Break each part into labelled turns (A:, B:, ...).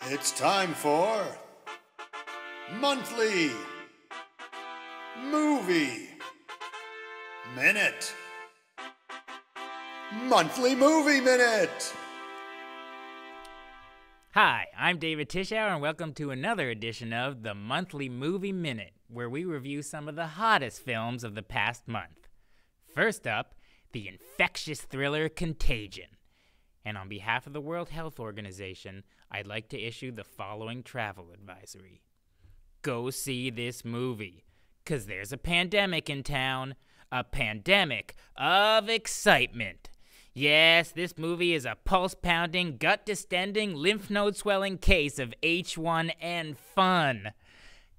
A: It's time for Monthly Movie Minute. Monthly Movie Minute.
B: Hi, I'm David Tichauer, and welcome to another edition of the Monthly Movie Minute, where we review some of the hottest films of the past month. First up, the infectious thriller Contagion. And on behalf of the World Health Organization, I'd like to issue the following travel advisory. Go see this movie, 'cause there's a pandemic in town. A pandemic of excitement. Yes, this movie is a pulse-pounding, gut-distending, lymph node-swelling case of H1N fun.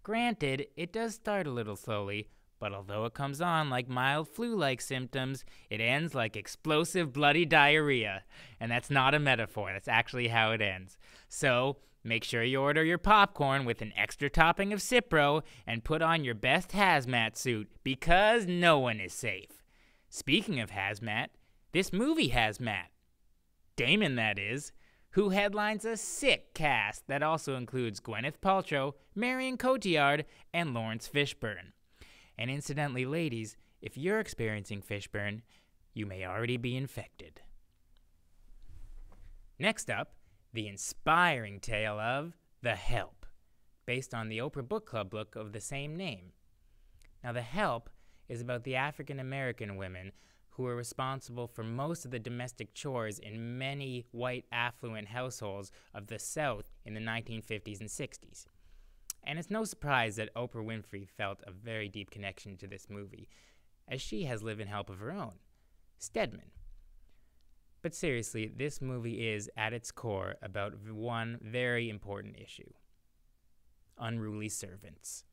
B: Granted, it does start a little slowly, but although it comes on like mild flu-like symptoms, it ends like explosive bloody diarrhea. And that's not a metaphor, that's actually how it ends. So, make sure you order your popcorn with an extra topping of Cipro and put on your best hazmat suit, because no one is safe. Speaking of hazmat, this movie hazmat. Damon, that is, who headlines a sick cast that also includes Gwyneth Paltrow, Marion Cotillard, and Lawrence Fishburne. And incidentally, ladies, if you're experiencing Fishburne, you may already be infected. Next up, the inspiring tale of The Help, based on the Oprah Book Club book of the same name. Now, The Help is about the African American women who are responsible for most of the domestic chores in many white affluent households of the South in the 1950s and 60s. And it's no surprise that Oprah Winfrey felt a very deep connection to this movie, as she has live-in help of her own, Stedman. But seriously, this movie is, at its core, about one very important issue: unruly servants.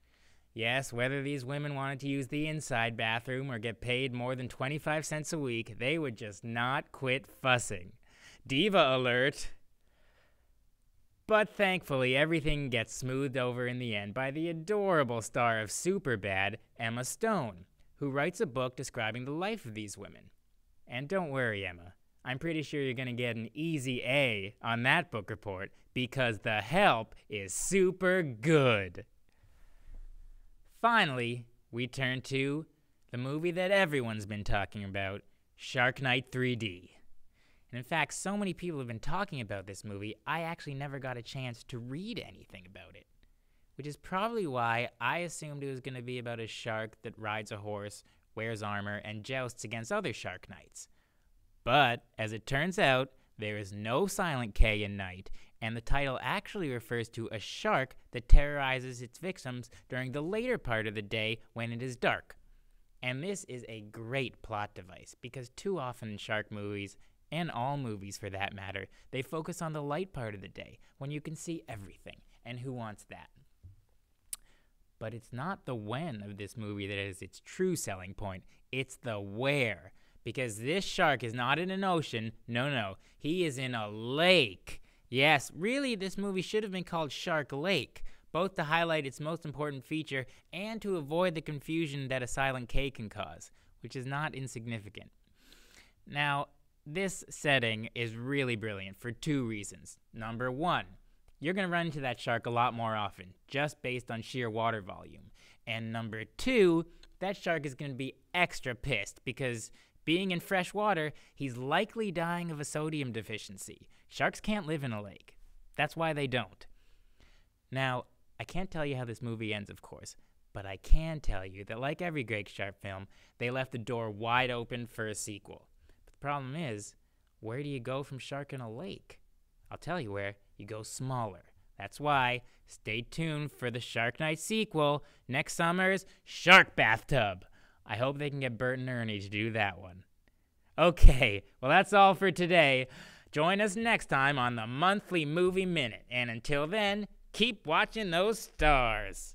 B: Yes, whether these women wanted to use the inside bathroom or get paid more than 25 cents a week, they would just not quit fussing. Diva alert! But thankfully, everything gets smoothed over in the end by the adorable star of Superbad, Emma Stone, who writes a book describing the life of these women. And don't worry, Emma, I'm pretty sure you're going to get an easy A on that book report, because The Help is super good. Finally, we turn to the movie that everyone's been talking about, Shark Night 3D. And in fact, so many people have been talking about this movie, I actually never got a chance to read anything about it. Which is probably why I assumed it was going to be about a shark that rides a horse, wears armor, and jousts against other shark knights. But, as it turns out, there is no silent K in night, and the title actually refers to a shark that terrorizes its victims during the later part of the day when it is dark. And this is a great plot device, because too often in shark movies, and all movies for that matter, they focus on the light part of the day, when you can see everything, and who wants that? But it's not the when of this movie that is its true selling point, it's the where. Because this shark is not in an ocean, no, he is in a lake. Yes, really, this movie should have been called Shark Lake, both to highlight its most important feature and to avoid the confusion that a silent K can cause, which is not insignificant. Now, this setting is really brilliant for two reasons. Number one, you're going to run into that shark a lot more often, just based on sheer water volume. And number two, that shark is going to be extra pissed because being in fresh water, he's likely dying of a sodium deficiency. Sharks can't live in a lake. That's why they don't. Now, I can't tell you how this movie ends, of course, but I can tell you that like every great shark film, they left the door wide open for a sequel. Problem is, where do you go from shark in a lake? I'll tell you where. You go smaller. That's why, stay tuned for the Shark Night sequel, next summer's Shark Bathtub. I hope they can get Bert and Ernie to do that one. Okay, well that's all for today. Join us next time on the Monthly Movie Minute, and until then, keep watching those stars.